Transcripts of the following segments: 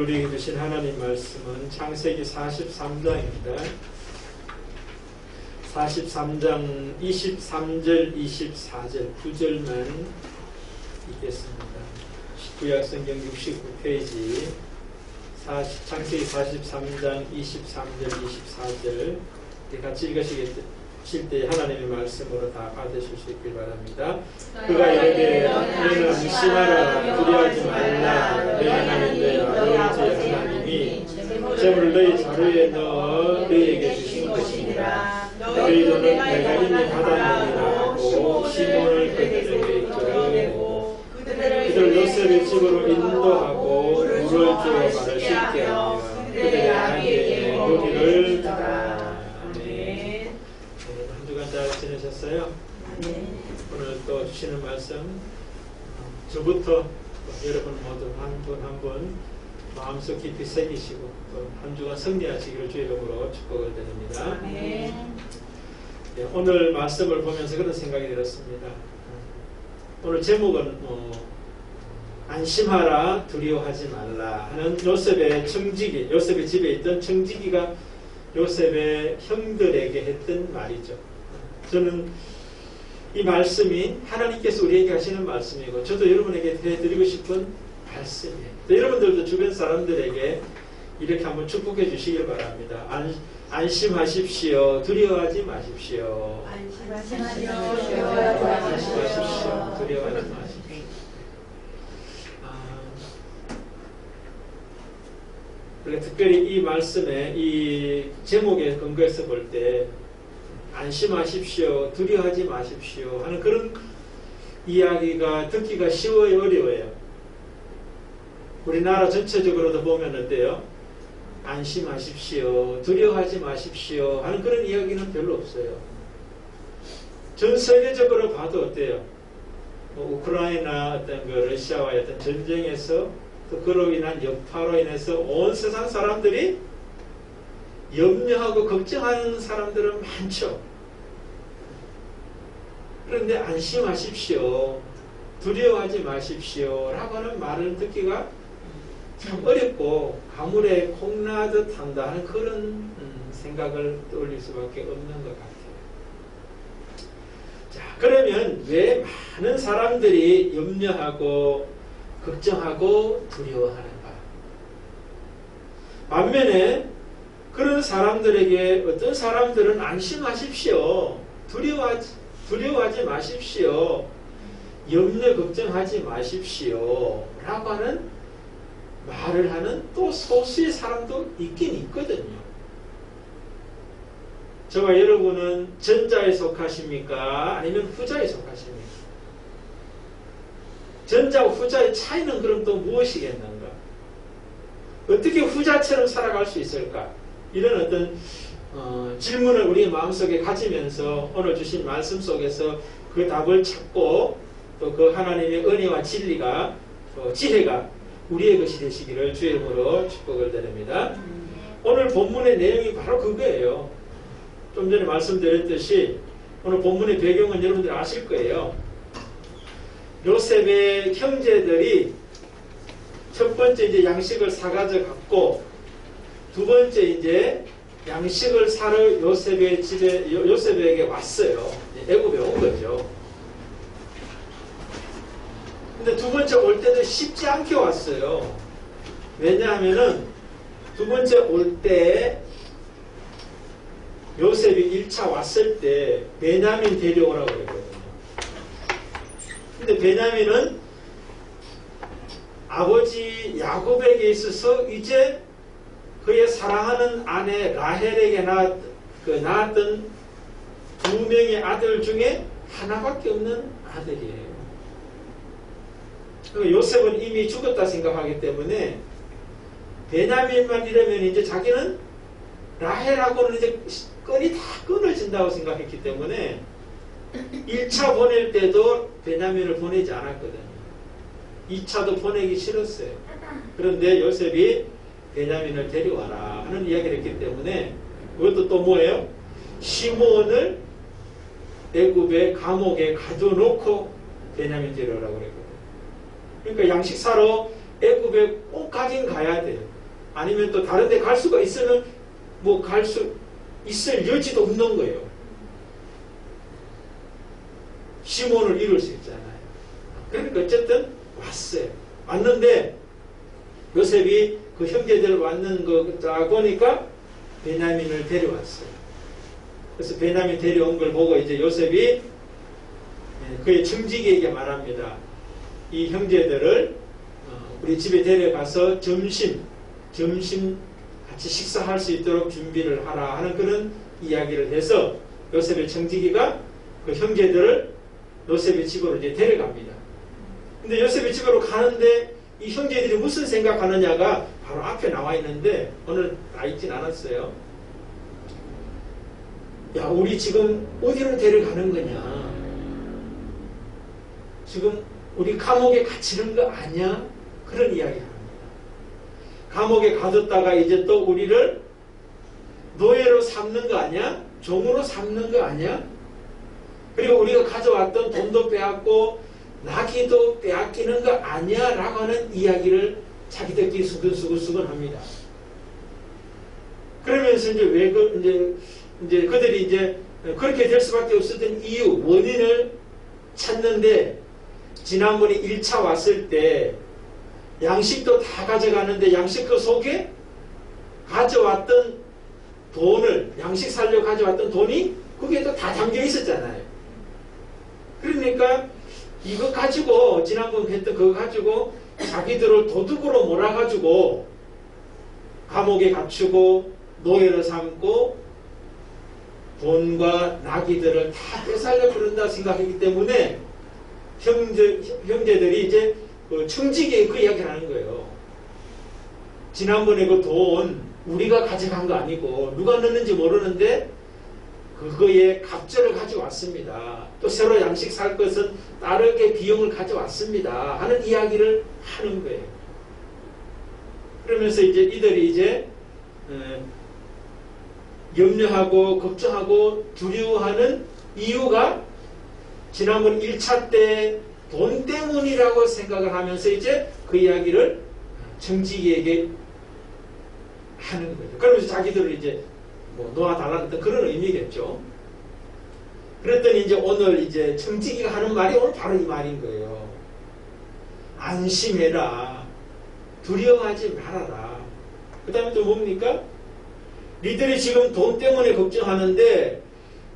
우리에게 주신 하나님 말씀은 창세기 43장입니다. 43장 23절, 24절, 9절만 읽겠습니다. 구약성경 69페이지 창세기 43장 23절, 24절 같이 읽으실 때 하나님의 말씀으로 다 받으실 수 있길 바랍니다. 그가 이르되 너희는 의심하라 두려워하지 말라 내 하나님 내 아버지의 하나님이 재물을 너희 자루에 넣어 너희에게 주신 것이니라. 너희 돈은 내가 이미 받았느니라 하고 시몬을 그들에게 이끌어 그들 요셉의 집으로 인도하고 물을 주어 발을 씻게 하며 그들의 아기에게 고기를 주라. 한 주간 잘 지내셨어요? 오늘 또 주시는 말씀 저부터 여러분 모두 한 분 한 분 마음속 깊이 새기시고 또 한 주간 승리하시기를 주의 이름으로 축복을 드립니다. 오늘 말씀을 보면서 그런 생각이 들었습니다. 오늘 제목은 안심하라 두려워하지 말라 하는 요셉의 청지기, 요셉의 집에 있던 청지기가 요셉의 형들에게 했던 말이죠. 저는 이 말씀이 하나님께서 우리에게 하시는 말씀이고 저도 여러분에게 해드리고 싶은 말씀이에요. 여러분들도 주변 사람들에게 이렇게 한번 축복해 주시길 바랍니다. 안심하십시오. 두려워하지 마십시오. 안심하십시오. 두려워하지 마십시오. 그러니까 특별히 이 말씀에 이 제목에 근거해서 볼 때 안심하십시오. 두려워하지 마십시오 하는 그런 이야기가 듣기가 쉬워요, 어려워요? 우리나라 전체적으로도 보면 어때요? 안심하십시오. 두려워하지 마십시오 하는 그런 이야기는 별로 없어요. 전 세계적으로 봐도 어때요? 우크라이나 어떤 그 러시아와의 어떤 전쟁에서 또 그로 인한 여파로 인해서 온 세상 사람들이 염려하고 걱정하는 사람들은 많죠. 그런데 안심하십시오. 두려워하지 마십시오 라고 하는 말을 듣기가 참 어렵고 가물에 콩나듯 한다 하는 그런 생각을 떠올릴 수밖에 없는 것 같아요. 자, 그러면 왜 많은 사람들이 염려하고 걱정하고 두려워하는가? 반면에 그런 사람들에게 어떤 사람들은 안심하십시오. 두려워하지 마십시오. 염려 걱정하지 마십시오 라고 하는 말을 하는 또 소수의 사람도 있긴 있거든요. 저와 여러분은 전자에 속하십니까? 아니면 후자에 속하십니까? 전자와 후자의 차이는 그럼 또 무엇이겠는가? 어떻게 후자처럼 살아갈 수 있을까? 이런 어떤 질문을 우리의 마음속에 가지면서 오늘 주신 말씀 속에서 그 답을 찾고 또 그 하나님의 은혜와 진리가 지혜가 우리의 것이 되시기를 주의 이름으로 축복을 드립니다. 오늘 본문의 내용이 바로 그거예요. 좀 전에 말씀드렸듯이 오늘 본문의 배경은 여러분들 아실 거예요. 요셉의 형제들이 첫 번째 이제 양식을 사가져 갔고 두 번째 이제 양식을 사러 요셉의 집에 요셉에게 왔어요. 애굽에 온 거죠. 근데 두 번째 올 때도 쉽지 않게 왔어요. 왜냐하면은 두 번째 올 때 요셉이 1차 왔을 때 베냐민 데려오라고 그랬거든요. 근데 베냐민은 아버지 야곱에게 있어서 이제 그의 사랑하는 아내 라헬에게 낳았던 두 명의 아들 중에 하나밖에 없는 아들이에요. 요셉은 이미 죽었다 생각하기 때문에 베냐민만 이러면 이제 자기는 라헬하고는 이제 끈이 다 끊어진다고 생각했기 때문에 1차 보낼 때도 베냐민을 보내지 않았거든요. 2차도 보내기 싫었어요. 그런데 요셉이 베냐민을 데려와라 하는 이야기를 했기 때문에 그것도 또 뭐예요? 시몬을 애굽의 감옥에 가둬놓고 베냐민 데려오라고 그랬거든요. 그러니까 양식 사러 애굽에 꼭 가긴 가야 돼요. 아니면 또 다른 데 갈 수가 있으면 뭐 갈 수 있을 여지도 없는 거예요. 시몬을 이룰 수 있잖아요. 그러니까 어쨌든 왔어요. 왔는데 요셉이 그 형제들 왔는 거 보니까 베냐민을 데려왔어요. 그래서 베냐민 데려온 걸 보고 이제 요셉이 그의 청지기에게 말합니다. 이 형제들을 우리 집에 데려가서 점심 같이 식사할 수 있도록 준비를 하라 하는 그런 이야기를 해서 요셉의 청지기가 그 형제들을 요셉의 집으로 이제 데려갑니다. 근데 요셉의 집으로 가는데 이 형제들이 무슨 생각하느냐가 바로 앞에 나와 있는데 오늘 나 있진 않았어요. 야, 우리 지금 어디로 데려가는 거냐? 지금 우리 감옥에 갇히는 거 아니야? 그런 이야기 합니다. 감옥에 가뒀다가 이제 또 우리를 노예로 삼는 거 아니야? 종으로 삼는 거 아니야? 그리고 우리가 가져왔던 돈도 빼앗고 나귀도 빼앗기는 거 아니야? 라고 하는 이야기를 자기들끼리 수근수근 합니다. 그러면서 이제 왜 이제 그들이 이제 그렇게 될 수밖에 없었던 이유, 원인을 찾는데 지난번에 1차 왔을 때 양식도 다 가져가는데 양식 그 속에 가져왔던 돈을, 양식 사려고 가져왔던 돈이 거기에도 다 담겨 있었잖아요. 그러니까 이거 가지고, 지난번 했던 그거 가지고 자기들을 도둑으로 몰아가지고 감옥에 갇히고 노예를 삼고 돈과 나귀들을 다 뺏으려고 그런다 생각했기 때문에 형제들이 이제 그 청지기에 그 이야기를 하는 거예요. 지난번에 그 돈 우리가 가져간 거 아니고 누가 넣는지 모르는데 그거에 갑절을 가져왔습니다. 또 새로 양식 살 것은 다르게 비용을 가져왔습니다. 하는 이야기를 하는 거예요. 그러면서 이제 이들이 이제 염려하고 걱정하고 두려워하는 이유가 지난번 1차 때 돈 때문이라고 생각을 하면서 이제 그 이야기를 청지기에게 하는 거죠. 그러면서 자기들을 이제 뭐 놓아달라는 그런 의미겠죠. 그랬더니 이제 오늘 이제 청지기가 하는 말이 오늘 바로 이 말인 거예요. 안심해라. 두려워하지 말아라. 그 다음에 또 뭡니까? 니들이 지금 돈 때문에 걱정하는데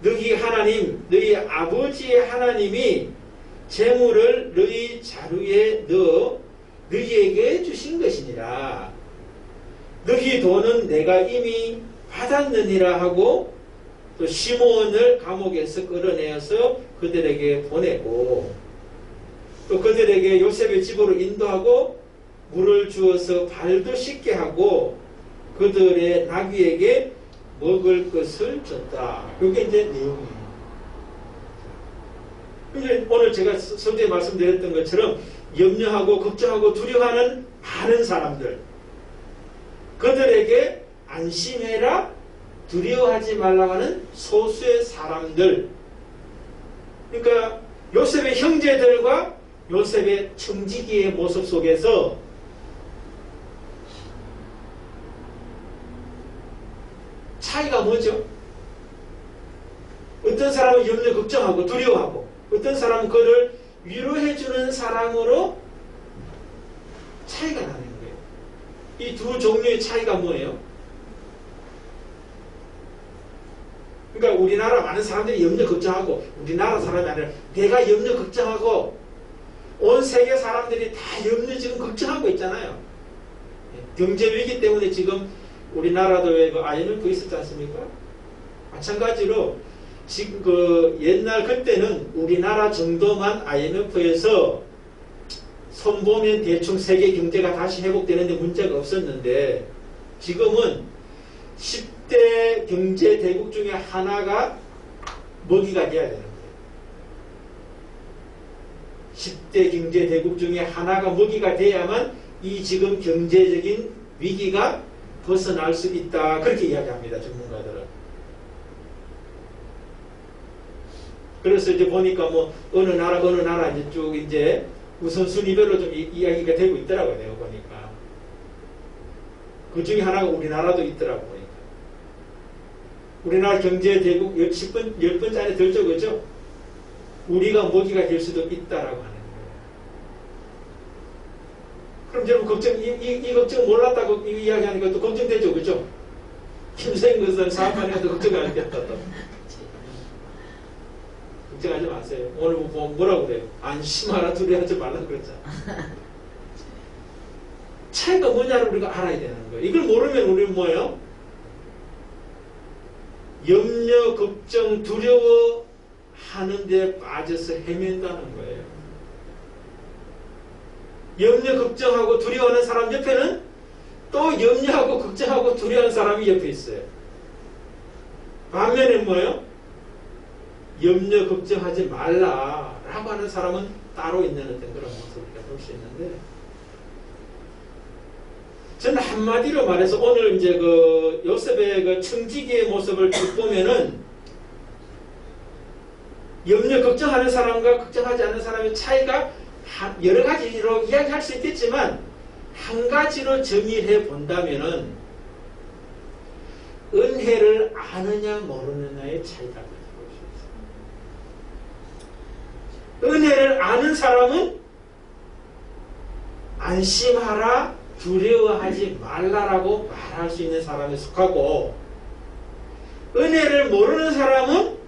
너희 하나님, 너희 아버지의 하나님이 재물을 너희 자루에 넣어 너희에게 주신 것이니라. 너희 돈은 내가 이미 받았느니라 하고 또 시몬을 감옥에서 끌어내어서 그들에게 보내고 또 그들에게 요셉의 집으로 인도하고 물을 주어서 발도 씻게 하고 그들의 나귀에게 먹을 것을 줬다. 이게 이제 내용이에요. 이제 오늘 제가 서두에 말씀드렸던 것처럼 염려하고 걱정하고 두려워하는 많은 사람들, 그들에게 안심해라, 두려워하지 말라고 하는 소수의 사람들, 그러니까 요셉의 형제들과 요셉의 청지기의 모습 속에서 차이가 뭐죠? 어떤 사람은 염려 걱정하고 두려워하고 어떤 사람은 그를 위로해주는 사람으로 차이가 나는 거예요. 이 두 종류의 차이가 뭐예요? 그러니까 우리나라 많은 사람들이 염려 걱정하고 우리나라 사람이 아니라 내가 염려 걱정하고 온 세계 사람들이 다 염려 지금 걱정하고 있잖아요. 경제 위기 때문에 지금 우리나라도 왜 그 IMF 있었지 않습니까? 마찬가지로 지금 그 옛날 그때는 우리나라 정도만 IMF에서 손보면 대충 세계 경제가 다시 회복되는데 문제가 없었는데 지금은 10대 경제 대국 중에 하나가 먹이가 돼야 되는 거예요. 10대 경제 대국 중에 하나가 먹이가 돼야만 이 지금 경제적인 위기가 벗어날 수 있다. 그렇게 이야기합니다. 전문가들은. 그래서 이제 보니까 뭐 어느 나라 이제 쭉 이제 우선순위별로 좀 이야기가 되고 있더라고요. 내가 보니까. 그 중에 하나가 우리나라도 있더라고 보니까. 우리나라 경제대국 10번째 안에 들죠. 그죠? 우리가 먹이가 될 수도 있다라고 하는 거예요. 그럼 여러분 걱정, 이 걱정 몰랐다고 이야기하니까 또 걱정되죠. 그죠? 김생 것은 사업만 해도 걱정 안 했겠다. 또. 걱정하지 마세요. 오늘 뭐라고 그래요? 안심하라 두려워하지 말라 그랬잖아. 차이가 뭐냐를 우리가 알아야 되는 거예요. 이걸 모르면 우리는 뭐예요? 염려, 걱정, 두려워 하는데 빠져서 헤맨다는 거예요. 염려, 걱정하고 두려워하는 사람 옆에는 또 염려하고 걱정하고 두려워하는 사람이 옆에 있어요. 반면에 뭐예요? 염려, 걱정하지 말라라고 하는 사람은 따로 있는 어떤 그런 모습을 볼 수 있는데, 저는 한마디로 말해서 오늘 이제 그 요셉의 그 청지기의 모습을 쭉 보면은 염려, 걱정하는 사람과 걱정하지 않는 사람의 차이가 여러 가지로 이야기할 수 있겠지만, 한 가지로 정의해 본다면은 은혜를 아느냐 모르느냐의 차이다. 은혜를 아는 사람은 안심하라, 두려워하지 말라라고 말할 수 있는 사람에 속하고, 은혜를 모르는 사람은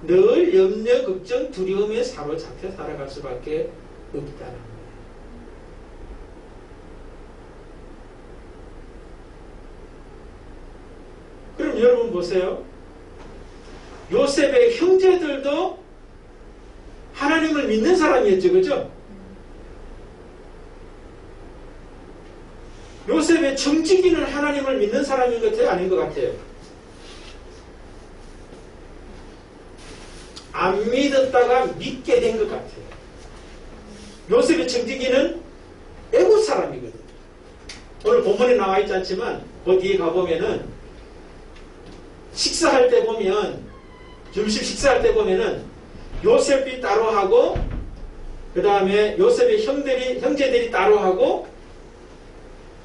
늘 염려, 걱정, 두려움에 사로잡혀 살아갈 수밖에 없다는 거예요. 그럼 여러분 보세요. 요셉의 형제들도 하나님을 믿는 사람이었죠. 그죠? 요셉의 청지기는 하나님을 믿는 사람인 것 같아요? 아닌 것 같아요? 안 믿었다가 믿게 된 것 같아요. 요셉의 청지기는 애국 사람이거든요. 오늘 본문에 나와 있지 않지만 그 뒤에 가보면은 식사할 때 보면, 점심 식사할 때 보면은 요셉이 따로 하고, 그 다음에 요셉의 형제들이 따로 하고,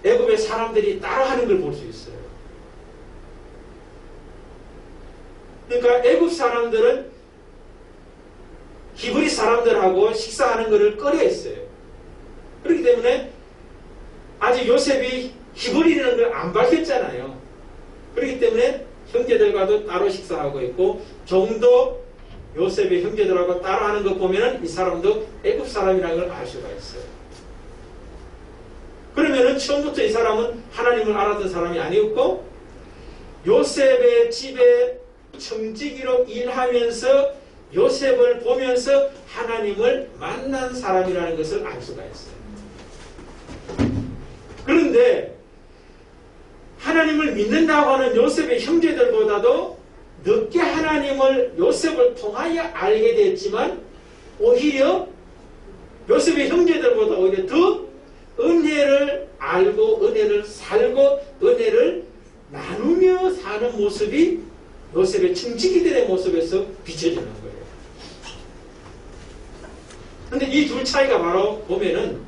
애굽의 사람들이 따로 하는 걸 볼 수 있어요. 그러니까 애굽 사람들은 히브리 사람들하고 식사하는 것을 꺼려했어요. 그렇기 때문에 아직 요셉이 히브리라는 걸 안 밝혔잖아요. 그렇기 때문에 형제들과도 따로 식사하고 있고, 종도 요셉의 형제들하고 따로 하는 것 보면은 이 사람도 애굽 사람이라는 걸 알 수가 있어요. 그러면은 처음부터 이 사람은 하나님을 알았던 사람이 아니었고, 요셉의 집에 청지기로 일하면서 요셉을 보면서 하나님을 만난 사람이라는 것을 알 수가 있어요. 그런데 하나님을 믿는다고 하는 요셉의 형제들보다도 늦게 하나님을 요셉을 통하여 알게 됐지만, 오히려 요셉의 형제들보다 오히려 더 은혜를 알고 은혜를 살고 은혜를 나누며 사는 모습이 요셉의 청지기들의 모습에서 비춰지는 거예요. 그런데 이 둘 차이가 바로 보면은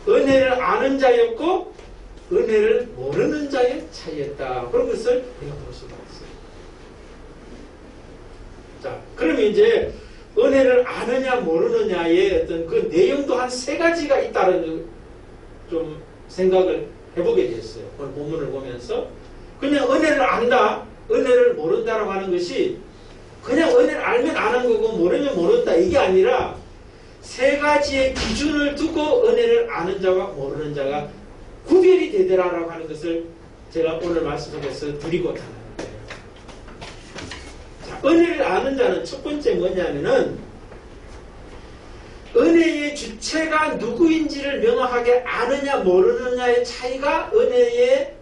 은혜를 아는 자였고 은혜를 모르는 자의 차이였다. 그런 것을 우리가 볼 수가 있어요. 자, 그러면 이제 은혜를 아느냐 모르느냐의 어떤 그 내용도 한 세 가지가 있다는 좀 생각을 해보게 됐어요. 오늘 본문을 보면서 그냥 은혜를 안다, 은혜를 모른다라고 하는 것이 그냥 은혜를 알면 아는 거고 모르면 모른다 이게 아니라 세 가지의 기준을 두고 은혜를 아는 자와 모르는 자가 구별이 되더라라고 하는 것을 제가 오늘 말씀 속에서 드리고자 하는 거예요. 자, 은혜를 아는 자는 첫 번째 뭐냐면은 은혜의 주체가 누구인지를 명확하게 아느냐 모르느냐의 차이가 은혜를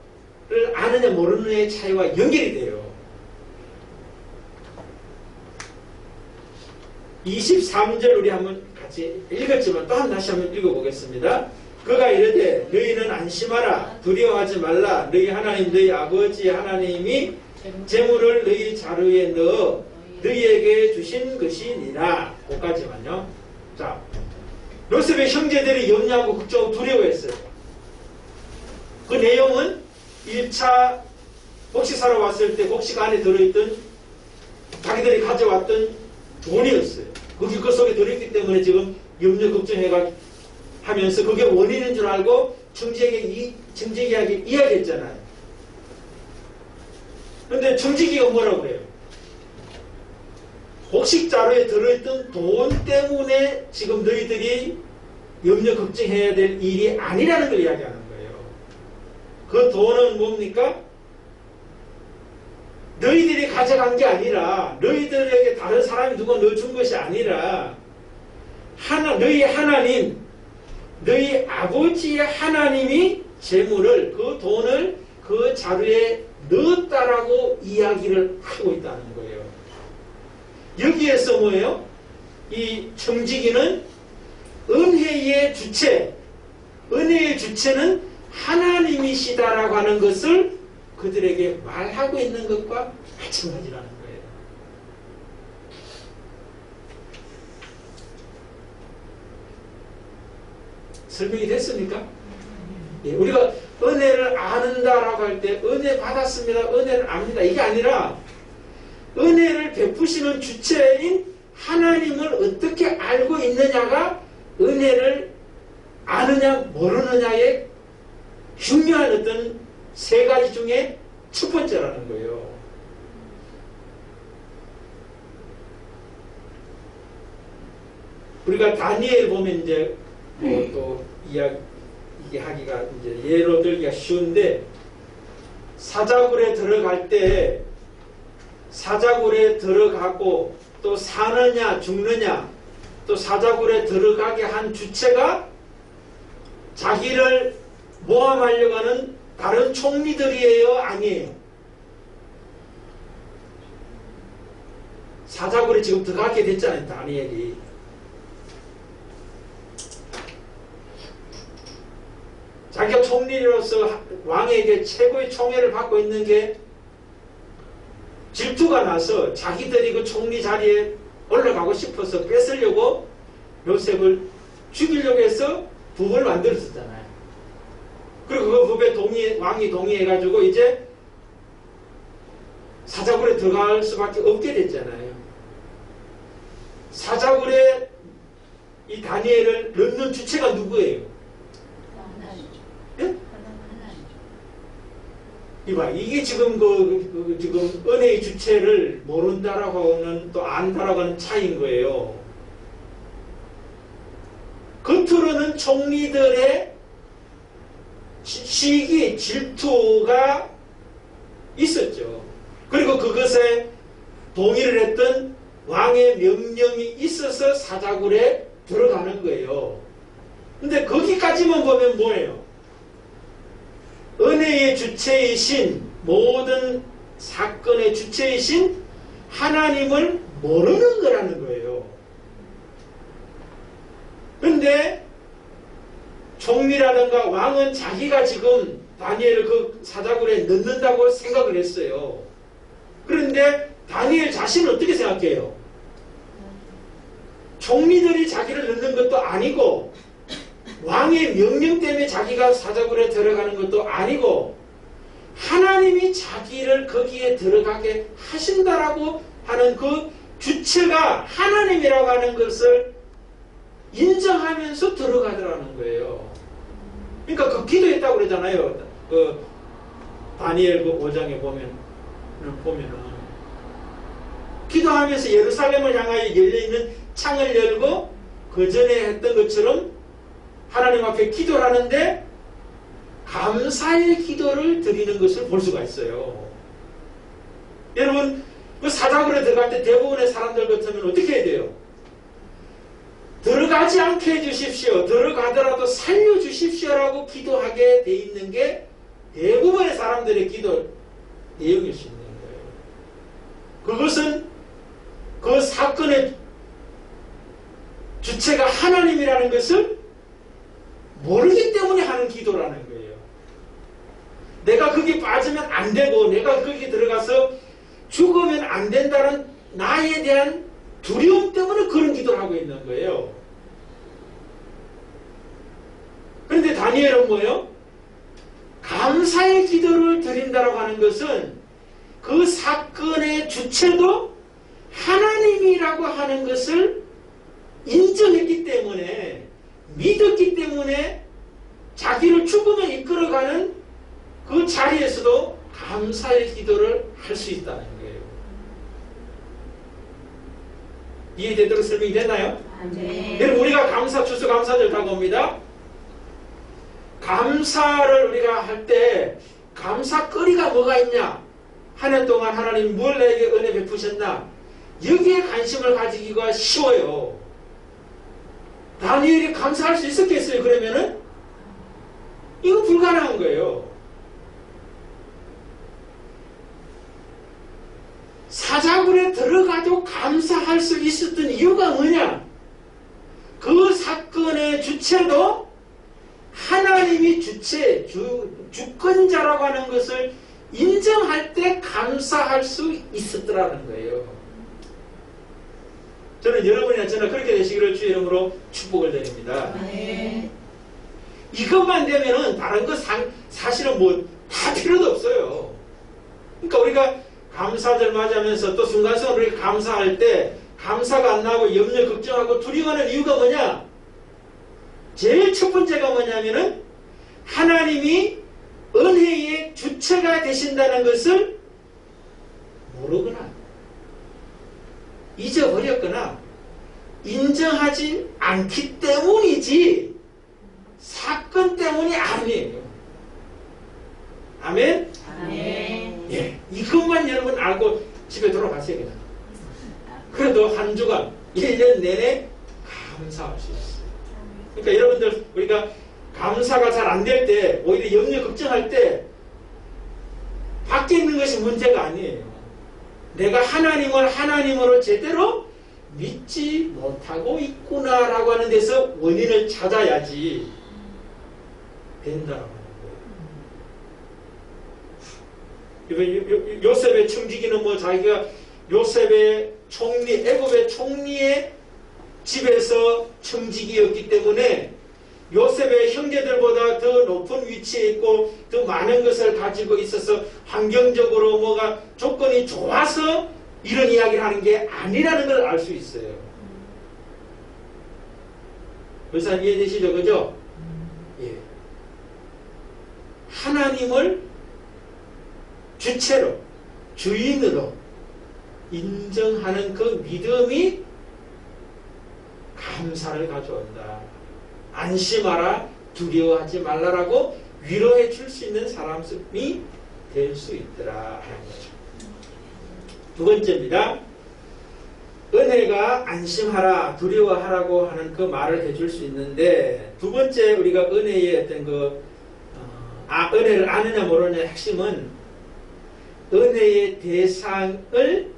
아느냐 모르느냐의 차이와 연결이 돼요. 23절 우리 한번 같이 읽었지만 또 다시 한번 읽어보겠습니다. 그가 이르되 너희는 안심하라 두려워하지 말라 너희 하나님 너희 아버지 하나님이 재물을 너희 자루에 넣어 너희에게 주신 것이니라. 거기까지만요. 자, 요셉의 형제들이 염려하고 걱정하고 두려워했어요. 그 내용은 1차 곡식사러 왔을 때 곡식 안에 들어있던 자기들이 가져왔던 돈이었어요. 그게 그 속에 들어있기 때문에 지금 염려 걱정해가 하면서 그게 원인인 줄 알고 청지기에게 이야기했잖아요. 그런데 청지기가 뭐라고 그래요? 곡식자루에 들어있던 돈 때문에 지금 너희들이 염려 걱정해야 될 일이 아니라는 걸 이야기하는 거예요. 그 돈은 뭡니까? 너희들이 가져간 게 아니라, 너희들에게 다른 사람이 누가 넣어준 것이 아니라 너희 하나님, 너희 아버지의 하나님이 재물을, 그 돈을 그 자루에 넣었다라고 이야기를 하고 있다는 거예요. 여기에서 뭐예요? 이 청지기는 은혜의 주체, 은혜의 주체는 하나님이시다라고 하는 것을 그들에게 말하고 있는 것과 마찬가지라는 거예요. 설명이 됐습니까? 예, 우리가 은혜를 아는다라고 할 때 은혜 받았습니다, 은혜를 압니다, 이게 아니라 은혜를 베푸시는 주체인 하나님을 어떻게 알고 있느냐가 은혜를 아느냐 모르느냐의 중요한 어떤 세 가지 중에 첫 번째라는 거예요. 우리가 다니엘 보면 이제 또 이야기하기가 이제 예로 들기가 쉬운데, 사자굴에 들어갈 때 사자굴에 들어가고 또 사느냐 죽느냐, 또 사자굴에 들어가게 한 주체가 자기를 모함하려고 하는 다른 총리들이에요, 아니에요? 사자굴에 지금 들어가게 됐잖아요, 다니엘이. 자기가 총리로서 왕에게 최고의 총애를 받고 있는 게 질투가 나서 자기들이 그 총리 자리에 올라가고 싶어서 뺏으려고 요셉을 죽이려고 해서 부부를 만들었잖아요. 그리고 그 부부에 왕이 동의해가지고 이제 사자굴에 들어갈 수밖에 없게 됐잖아요. 사자굴에 이 다니엘을 넣는 주체가 누구예요? 예? 이봐, 이게 지금 지금 은혜의 주체를 모른다라고 하는, 또 안다라고 하는 차이인 거예요. 겉으로는 총리들의 시기, 질투가 있었죠. 그리고 그것에 동의를 했던 왕의 명령이 있어서 사자굴에 들어가는 거예요. 근데 거기까지만 보면 뭐예요? 은혜의 주체이신, 모든 사건의 주체이신 하나님을 모르는 거라는 거예요. 근데 총리라든가 왕은 자기가 지금 다니엘을 그 사자굴에 넣는다고 생각을 했어요. 그런데 다니엘 자신은 어떻게 생각해요? 총리들이 자기를 넣는 것도 아니고, 왕의 명령 때문에 자기가 사자굴에 들어가는 것도 아니고, 하나님이 자기를 거기에 들어가게 하신다라고 하는 그 주체가 하나님이라고 하는 것을 인정하면서 들어가더라는 거예요. 그러니까 그 기도했다고 그러잖아요. 그 다니엘 그 5장에 보면은 기도하면서 예루살렘을 향하여 열려있는 창을 열고 그 전에 했던 것처럼 하나님 앞에 기도를 하는데 감사의 기도를 드리는 것을 볼 수가 있어요. 여러분, 그 사자굴에 들어갈 때 대부분의 사람들 같으면 어떻게 해야 돼요? 들어가지 않게 해주십시오, 들어가더라도 살려주십시오라고 기도하게 돼 있는 게 대부분의 사람들의 기도 내용일 수 있는 거예요. 그것은 그 사건의 주체가 하나님이라는 것을 모르기 때문에 하는 기도라는 거예요. 내가 거기 빠지면 안 되고, 내가 거기 들어가서 죽으면 안 된다는 나에 대한 두려움 때문에 그런 기도를 하고 있는 거예요. 그런데 다니엘은 뭐예요? 감사의 기도를 드린다라고 하는 것은 그 사건의 주체도 하나님이라고 하는 것을 인정했기 때문에, 믿었기 때문에 자기를 죽음에 이끌어가는 그 자리에서도 감사의 기도를 할 수 있다는 거예요. 이해되도록 설명이 됐나요? 네. 여러분, 우리가 추수감사절 다가옵니다. 감사를 우리가 할 때 감사거리가 뭐가 있냐? 한 해 동안 하나님 뭘 나에게 은혜 베푸셨나? 여기에 관심을 가지기가 쉬워요. 다니엘이 감사할 수 있었겠어요? 그러면은 이거 불가능한 거예요. 사자굴에 들어가도 감사할 수 있었던 이유가 뭐냐? 그 사건의 주체도 하나님이 주권자라고 하는 것을 인정할 때 감사할 수 있었더라는 거예요. 저는 여러분이나 저나 그렇게 되시기를 주의 이름으로 축복을 드립니다. 네. 이것만 되면은 다른 거 사실은 뭐 다 필요도 없어요. 그러니까 우리가 감사절 맞이하면서 또 순간순간 우리가 감사할 때 감사가 안 나고 염려, 걱정하고 두려워하는 이유가 뭐냐? 제일 첫 번째가 뭐냐면은 하나님이 은혜의 주체가 되신다는 것을 모르거나 잊어버렸거나 인정하지 않기 때문이지 사건 때문이 아니에요. 아멘? 아멘. 예, 이것만 여러분 알고 집에 돌아가세요. 그냥. 그래도 한 주간 1년 내내 감사할 수 있어요. 그러니까 여러분들 우리가 감사가 잘 안 될 때 오히려 염려 걱정할 때 밖에 있는 것이 문제가 아니에요. 내가 하나님을 하나님으로 제대로 믿지 못하고 있구나라고 하는 데서 원인을 찾아야지 된다라고 하는 거예요. 요셉의 청지기는 뭐 자기가 요셉의 총리, 애굽의 총리의 집에서 청지기였기 때문에 요셉의 형제들보다 더 높은 위치에 있고 더 많은 것을 가지고 있어서 환경적으로 뭐가 조건이 좋아서 이런 이야기를 하는 게 아니라는 걸 알 수 있어요. 벌써 이해되시죠? 그죠? 예. 하나님을 주체로, 주인으로 인정하는 그 믿음이 감사를 가져온다. 안심하라, 두려워하지 말라라고 위로해 줄 수 있는 사람이 될 수 있더라 하는 거죠. 두 번째입니다. 은혜가 안심하라, 두려워하라고 하는 그 말을 해줄 수 있는데, 두 번째 우리가 은혜의 어떤 은혜를 아느냐 모르느냐의 핵심은 은혜의 대상을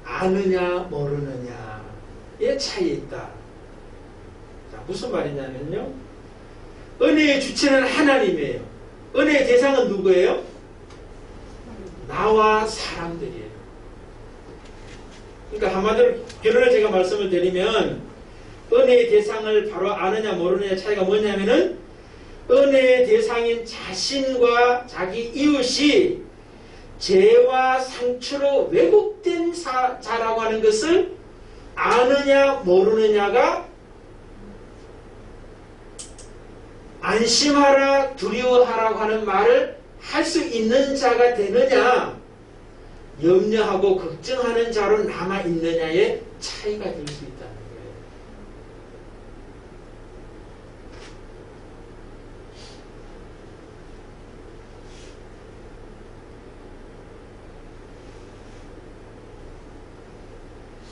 아느냐 모르느냐의 차이에 있다. 자, 무슨 말이냐면요, 은혜의 주체는 하나님이에요. 은혜의 대상은 누구예요? 나와 사람들이에요. 그러니까 한마디로 결론을 제가 말씀을 드리면 은혜의 대상을 바로 아느냐 모르느냐 차이가 뭐냐면은 은혜의 대상인 자신과 자기 이웃이 죄와 상처로 왜곡된 자라고 하는 것을 아느냐 모르느냐가 안심하라 두려워하라고 하는 말을 할 수 있는 자가 되느냐, 염려하고 걱정하는 자로 남아있느냐의 차이가 될 수 있다는 거예요.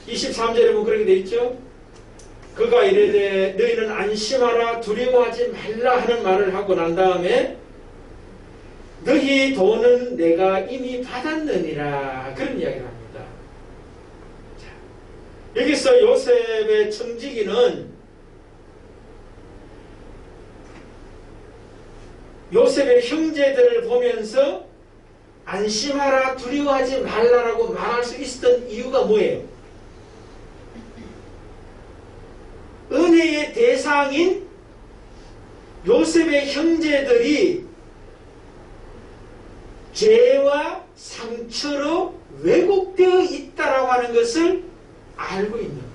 (23절에) 보면 그렇게 되어 있죠. 그가 이르되 너희는 안심하라 두려워하지 말라 하는 말을 하고 난 다음에 너희 돈은 내가 이미 받았느니라 그런 이야기를 합니다. 자, 여기서 요셉의 청지기는 요셉의 형제들을 보면서 안심하라 두려워하지 말라라고 말할 수 있었던 이유가 뭐예요? 은혜의 대상인 요셉의 형제들이 죄와 상처로 왜곡되어 있다라고 하는 것을 알고 있는 거예요.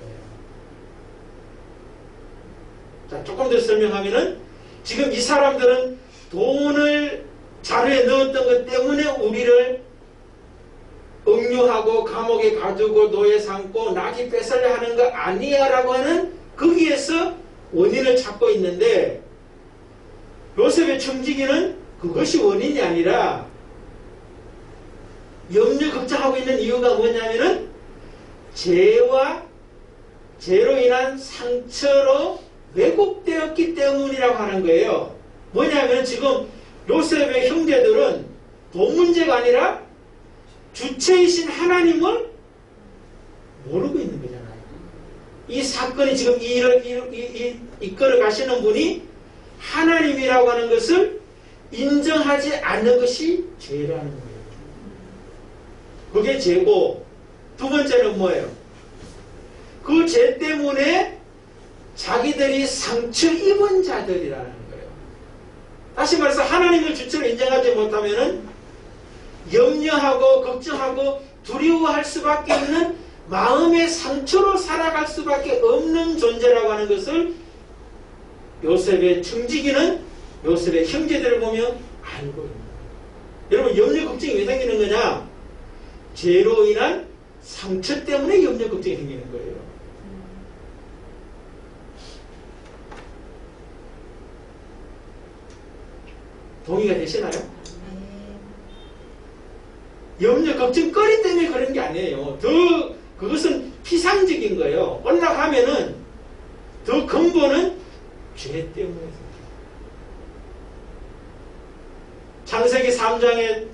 자, 조금 더 설명하면은 지금 이 사람들은 돈을 자루에 넣었던 것 때문에 우리를 억류하고 감옥에 가두고 노예 삼고 나귀 뺏으려 하는 거 아니야 라고 하는 거기에서 원인을 찾고 있는데, 요셉의 청지기는 그것이 원인이 아니라 염려 걱정하고 있는 이유가 뭐냐면은 죄로 인한 상처로 왜곡되었기 때문이라고 하는 거예요. 뭐냐면 지금 요셉의 형제들은 돈 문제가 아니라 주체이신 하나님을 모르고 있는 거잖아요. 이 사건이 지금 이 일을 이끌어 가시는 분이 하나님이라고 하는 것을 인정하지 않는 것이 죄라는 거예요. 그게 죄고, 두 번째는 뭐예요? 그 죄 때문에 자기들이 상처 입은 자들이라는 거예요. 다시 말해서 하나님을 주체로 인정하지 못하면은 염려하고 걱정하고 두려워할 수밖에 없는 마음의 상처로 살아갈 수밖에 없는 존재라고 하는 것을 요셉의 청지기는 요셉의 형제들을 보며 알고 있는 거예요. 여러분, 염려 걱정이 왜 생기는 거냐? 죄로 인한 상처 때문에 염려 걱정이 생기는 거예요. 동의가 되시나요? 염려 걱정거리 때문에 그런 게 아니에요. 그것은 피상적인 거예요. 올라가면은 더 근본은 죄 때문에 생겨요. 창세기 3장에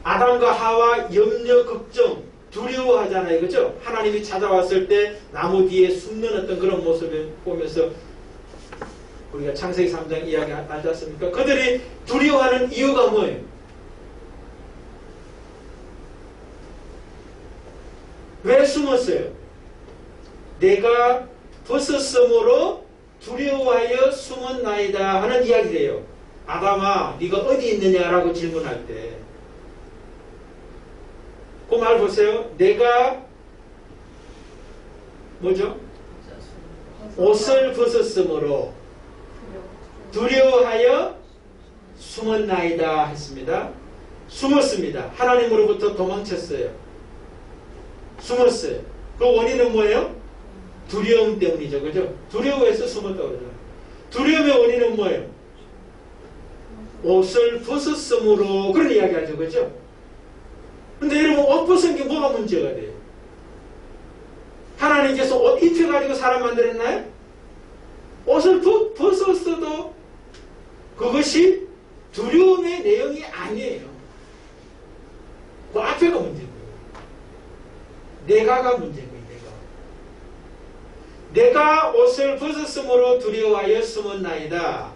아담과 하와 염려 걱정 두려워하잖아요. 그죠? 하나님이 찾아왔을 때 나무 뒤에 숨는 어떤 그런 모습을 보면서 우리가 창세기 3장 이야기 하지 않습니까? 그들이 두려워하는 이유가 뭐예요? 왜 숨었어요? 내가 벗었으므로 두려워하여 숨었나이다 하는 이야기래요. 아담아, 네가 어디 있느냐라고 질문할 때 그 말 보세요. 내가 뭐죠? 옷을 벗었으므로 두려워하여 숨었나이다 했습니다. 숨었습니다. 하나님으로부터 도망쳤어요. 숨었어요. 그 원인은 뭐예요? 두려움 때문이죠. 그죠? 두려워해서 숨었다고 그러죠. 두려움의 원인은 뭐예요? 옷을 벗었으므로 그런 이야기 하죠. 그죠? 근데 여러분, 옷 벗은 게 뭐가 문제가 돼요? 하나님께서 옷 입혀가지고 사람 만들었나요? 옷을 벗었어도 그것이 두려움의 내용이 아니에요. 그 앞에가 문제인 거예요. 내가가 문제인 거예요. 내가 옷을 벗었으므로 두려워하여 숨었나이다.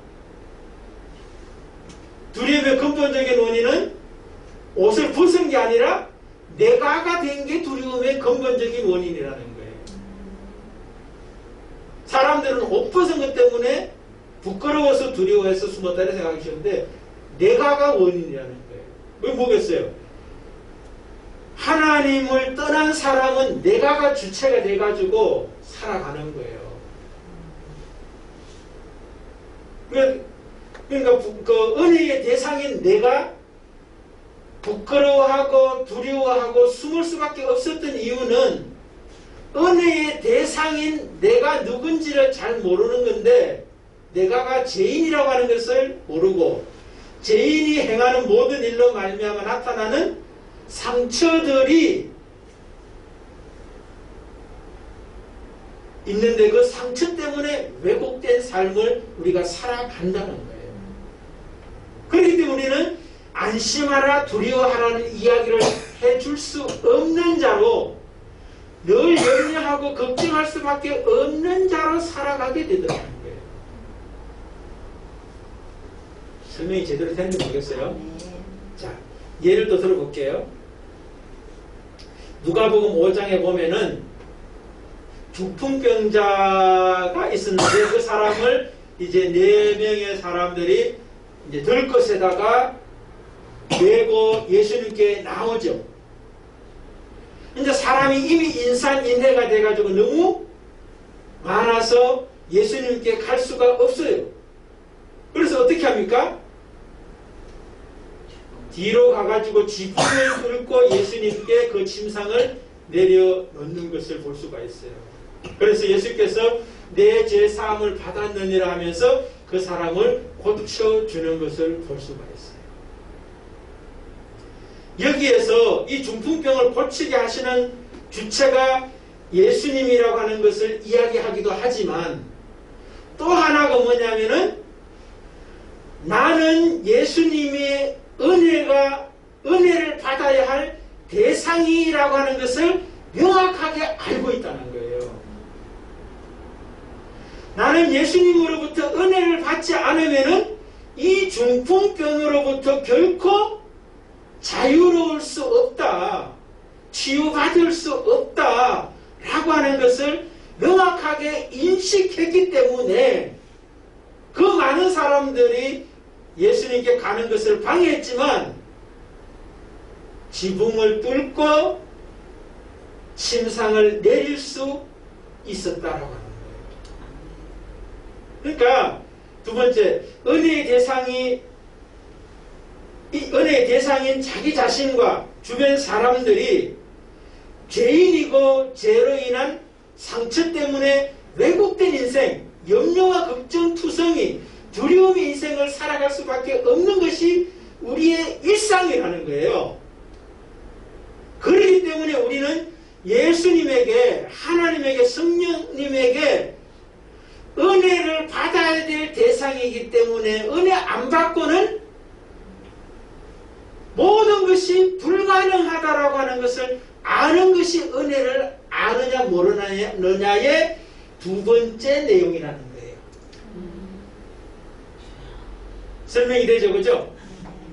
두려움의 근본적인 원인은 옷을 벗은 게 아니라 내가가 된 게 두려움의 근본적인 원인이라는 거예요. 사람들은 옷 벗은 것 때문에 부끄러워서 두려워해서 숨었다는 생각이 쉬운데 내가가 원인이라는 거예요. 왜 뭐겠어요? 하나님을 떠난 사람은 내가가 주체가 돼가지고 살아가는 거예요. 그러니까 그 은혜의 대상인 내가 부끄러워하고 두려워하고 숨을 수밖에 없었던 이유는 은혜의 대상인 내가 누군지를 잘 모르는 건데, 내가가 죄인이라고 하는 것을 모르고 죄인이 행하는 모든 일로 말미암아 나타나는 상처들이 있는데 그 상처 때문에 왜곡된 삶을 우리가 살아간다는 거예요. 그렇기 때문에 우리는 안심하라 두려워하라는 이야기를 해줄 수 없는 자로 늘 염려하고 걱정할 수밖에 없는 자로 살아가게 되더라는 거예요. 설명이 제대로 됐는지 모르겠어요. 자, 예를 또 들어볼게요. 누가복음 5장에 보면은 중풍병자가 있었는데 그 사람을 이제 4명의 사람들이 이제 들것에다가 메고 예수님께 나오죠. 이제 사람이 이미 인산인해가 돼가지고 너무 많아서 예수님께 갈 수가 없어요. 그래서 어떻게 합니까? 뒤로 가가지고 지붕을 뚫고 예수님께 그 침상을 내려놓는 것을 볼 수가 있어요. 그래서 예수께서 내 죄사함을 받았느니라 하면서 그 사람을 고쳐주는 것을 볼 수가 있어요. 여기에서 이 중풍병을 고치게 하시는 주체가 예수님이라고 하는 것을 이야기하기도 하지만 또 하나가 뭐냐면은 나는 예수님의 은혜를 받아야 할 대상이라고 하는 것을 명확하게 알고 있다는 거예요. 나는 예수님으로부터 은혜를 받지 않으면은 이 중풍병으로부터 결코 자유로울 수 없다. 치유받을 수 없다. 라고 하는 것을 명확하게 인식했기 때문에 그 많은 사람들이 예수님께 가는 것을 방해했지만 지붕을 뚫고 침상을 내릴 수 있었다라고 하는 거예요. 그러니까 두 번째, 은혜의 대상인 자기 자신과 주변 사람들이 죄인이고 죄로 인한 상처 때문에 왜곡된 인생, 염려와 걱정투성이, 두려움의 인생을 살아갈 수밖에 없는 것이 우리의 일상이라는 거예요. 그렇기 때문에 우리는 예수님에게, 하나님에게, 성령님에게 은혜를 받아야 될 대상이기 때문에 은혜 안 받고는 모든 것이 불가능하다라고 하는 것을 아는 것이 은혜를 아느냐 모르느냐의 두 번째 내용이라는 거예요. 설명이 되죠, 그죠?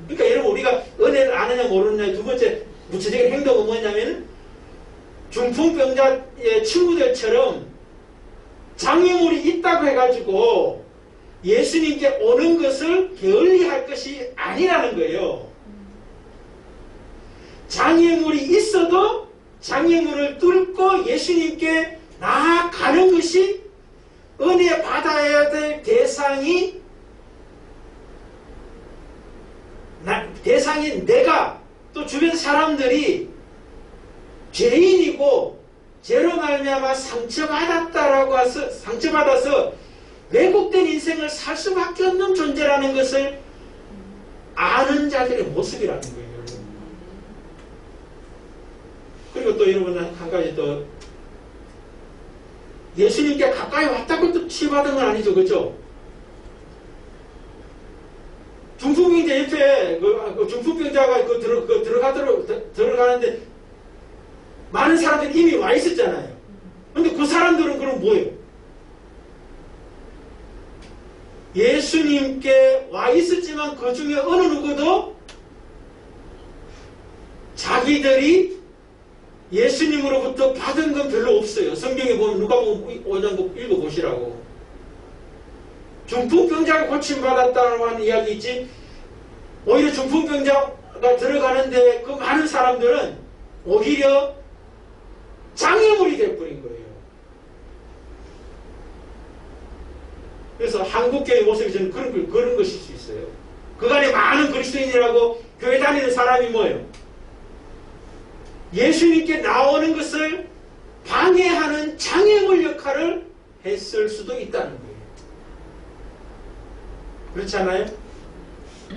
그러니까 여러분, 우리가 은혜를 아느냐 모르느냐의 두 번째 구체적인 행동은 뭐냐면 중풍병자의 친구들처럼 장애물이 있다고 해가지고 예수님께 오는 것을 게을리할 것이 아니라는 거예요. 장애물이 있어도 장애물을 뚫고 예수님께 나아가는 것이 은혜 받아야 될 대상인 내가, 또 주변 사람들이 죄인이고 죄로 말미암아 상처받아서 왜곡된 인생을 살 수밖에 없는 존재라는 것을 아는 자들의 모습이라는 거예요. 그리고 또 여러분, 한 가지 또, 예수님께 가까이 왔다고 또 치유받은 건 아니죠, 그죠? 중풍병자 옆에 중풍병자가 들어가는데 많은 사람들이 이미 와 있었잖아요. 근데 그 사람들은 그럼 뭐예요? 예수님께 와 있었지만 그 중에 어느 누구도 자기들이 예수님으로부터 받은 건 별로 없어요. 성경에 보면 누가복음 5장 읽어보시라고. 중풍병자가 고침받았다고 하는 이야기 있지, 오히려 중풍병자가 들어가는데 그 많은 사람들은 오히려 장애물이 되어버린 거예요. 그래서 한국교회 모습이 저는 그런 것일 수 있어요. 그간에 많은 그리스도인이라고 교회 다니는 사람이 뭐예요? 예수님께 나오는 것을 방해하는 장애물 역할을 했을 수도 있다는 거예요. 그렇지 않아요?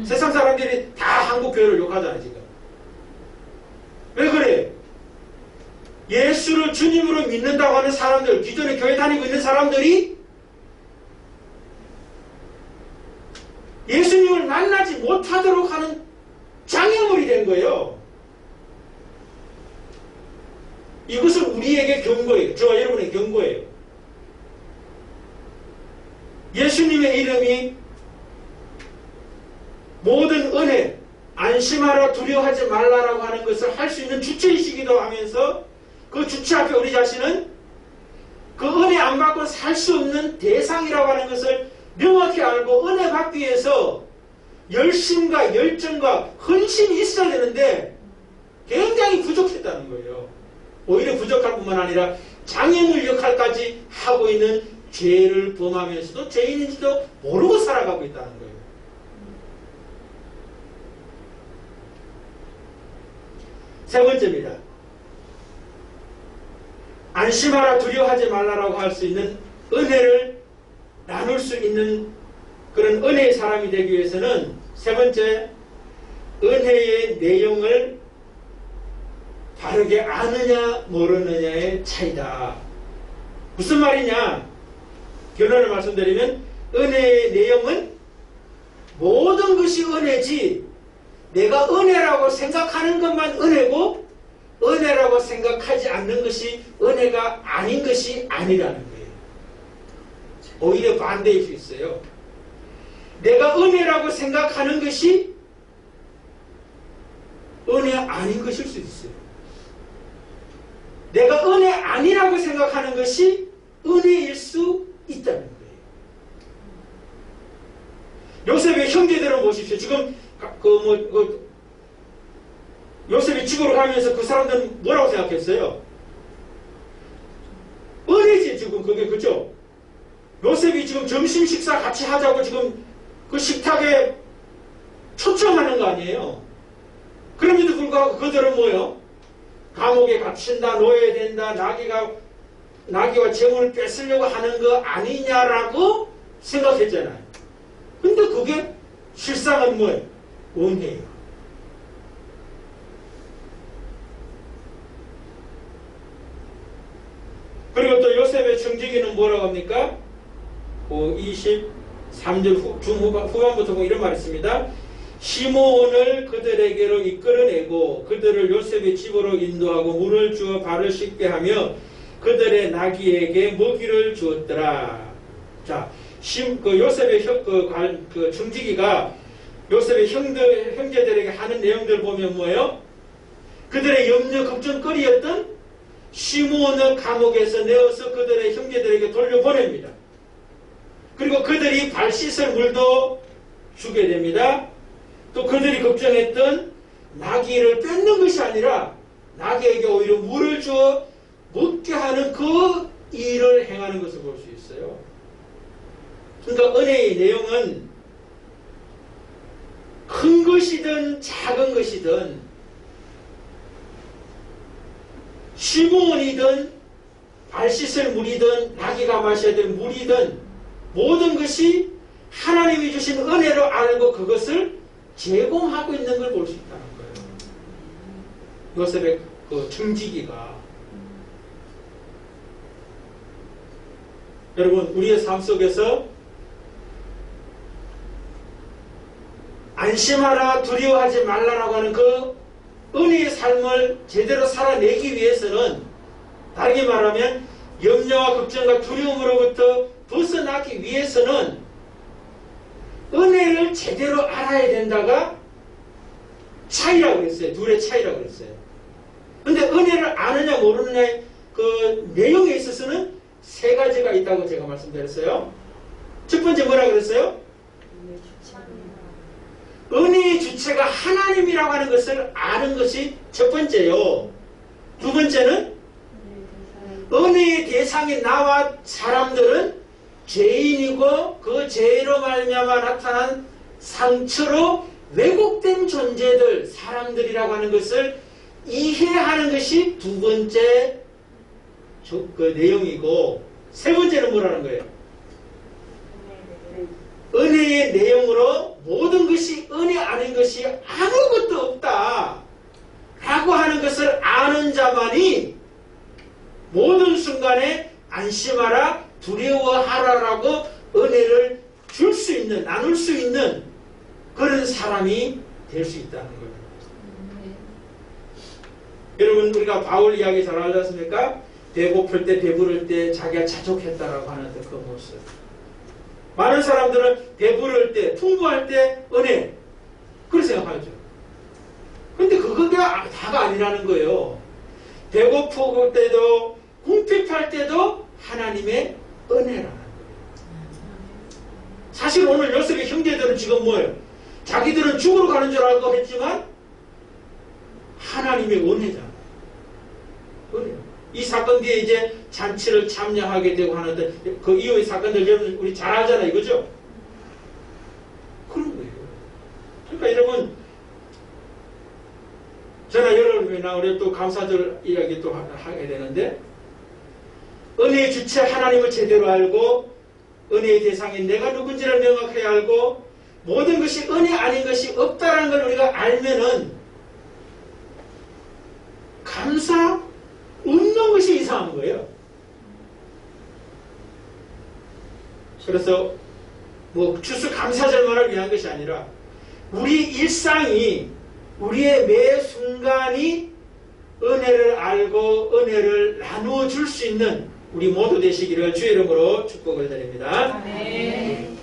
세상 사람들이 다 한국교회를 욕하잖아요, 지금. 왜 그래요? 예수를 주님으로 믿는다고 하는 사람들, 기존에 교회 다니고 있는 사람들이 예수님을 만나지 못하도록 하는 장애물이 된 거예요. 이것은 우리에게 경고예요. 저와 여러분의 경고예요. 예수님의 이름이 모든 은혜, 안심하라, 두려워하지 말라라고 하는 것을 할 수 있는 주체이시기도 하면서 그 주체 앞에 우리 자신은 그 은혜 안 받고 살 수 없는 대상이라고 하는 것을 명확히 알고 은혜 받기 위해서 열심과 열정과 헌신이 있어야 되는데 굉장히 부족했다는 거예요. 오히려 부족할 뿐만 아니라 장애물 역할까지 하고 있는 죄를 범하면서도 죄인인지도 모르고 살아가고 있다는 거예요. 세 번째입니다. 안심하라 두려워하지 말라라고 할 수 있는 은혜를 나눌 수 있는 그런 은혜의 사람이 되기 위해서는 세 번째, 은혜의 내용을 바르게 아느냐 모르느냐의 차이다. 무슨 말이냐? 결론을 말씀드리면 은혜의 내용은 모든 것이 은혜지 내가 은혜라고 생각하는 것만 은혜고 은혜라고 생각하지 않는 것이 은혜가 아닌 것이 아니라는 거예요. 오히려 반대일 수 있어요. 내가 은혜라고 생각하는 것이 은혜 아닌 것일 수 있어요. 내가 은혜 아니라고 생각하는 것이 은혜일 수 있다는 거예요. 요셉의 형제들을 보십시오. 지금 요셉이 집으로 가면서 그 사람들은 뭐라고 생각했어요? 은혜지 지금 그게 그죠? 요셉이 지금 점심 식사 같이 하자고 지금 그 식탁에 초청하는 거 아니에요? 그럼에도 불구하고 그들은 뭐예요? 감옥에 갇힌다, 노예된다, 나귀와 재물을 뺏으려고 하는 거 아니냐라고 생각했잖아요. 근데 그게 실상은 뭐예요? 은혜예요. 그리고 또 요셉의 청지기는 뭐라고 합니까? 23절 후반부터 보면 이런 말이 있습니다. 시므온을 그들에게로 이끌어내고 그들을 요셉의 집으로 인도하고 물을 주어 발을 씻게 하며 그들의 나귀에게 먹이를 주었더라. 자, 요셉의 청지기가 요셉의 형제들에게 하는 내용들 보면 뭐예요? 그들의 염려 걱정거리였던 시므온을 감옥에서 내어서 그들의 형제들에게 돌려보냅니다. 그리고 그들이 발 씻을 물도 주게 됩니다. 또 그들이 걱정했던 나귀를 뺏는 것이 아니라 나귀에게 오히려 물을 주어 먹게 하는 그 일을 행하는 것을 볼 수 있어요. 그러니까 은혜의 내용은 큰 것이든 작은 것이든 시므온이든 발 씻을 물이든 나귀가 마셔야 될 물이든 모든 것이 하나님이 주신 은혜로 알고 그것을 제공하고 있는 걸 볼 수 있다는 거예요. 요셉의 그 청지기가. 여러분, 우리의 삶 속에서 안심하라 두려워하지 말라라고 하는 그 은혜의 삶을 제대로 살아내기 위해서는 다르게 말하면 염려와 걱정과 두려움으로부터 벗어나기 위해서는 은혜를 제대로 알아야 된다가 차이라고 그랬어요. 둘의 차이라고 그랬어요. 근데 은혜를 아느냐 모르느냐의 그 내용에 있어서는 세 가지가 있다고 제가 말씀드렸어요. 첫 번째 뭐라고 그랬어요? 은혜의 주체가 하나님이라고 하는 것을 아는 것이 첫 번째요. 두 번째는 은혜의 대상인 나와 사람들은 죄인이고 그 죄로 말미암아 나타난 상처로 왜곡된 존재들, 사람들이라고 하는 것을 이해하는 것이 두 번째 그 내용이고, 세 번째는 뭐라는 거예요? 은혜의 내용으로 모든 것이 은혜 아닌 것이 아무것도 없다 라고 하는 것을 아는 자만이 모든 순간에 안심하라 두려워하라라고 은혜를 줄 수 있는, 나눌 수 있는 그런 사람이 될 수 있다는 거예요. 여러분, 우리가 바울 이야기 잘 알지 않습니까? 배고플 때 배부를 때 자기가 자족했다라고 하는 그 모습. 많은 사람들은 배부를 때, 풍부할 때 은혜 그렇게 생각하죠. 근데 그거가 다가 아니라는 거예요. 배고플 때도 궁핍할 때도 하나님의 은혜라는 거예요. 사실 오늘 요셉의 형제들은 지금 뭐예요? 자기들은 죽으러 가는 줄 알고 했지만 하나님의 은혜잖아. 은혜. 이 사건 뒤에 이제 잔치를 참여하게 되고 하는데 그 이후의 사건들 여러분 우리 잘 알잖아요. 이거죠? 그런 거예요. 그러니까 여러분 저는 여러분이나 우리 또 감사절 이야기 또 하게 되는데 은혜의 주체 하나님을 제대로 알고 은혜의 대상인 내가 누군지를 명확하게 알고 모든 것이 은혜 아닌 것이 없다는 걸 우리가 알면은 감사 없는 것이 이상한 거예요. 그래서 뭐 주수 감사절만을 위한 것이 아니라 우리 일상이 우리의 매 순간이 은혜를 알고 은혜를 나누어 줄 수 있는 우리 모두 되시기를 주의 이름으로 축복을 드립니다. 아멘.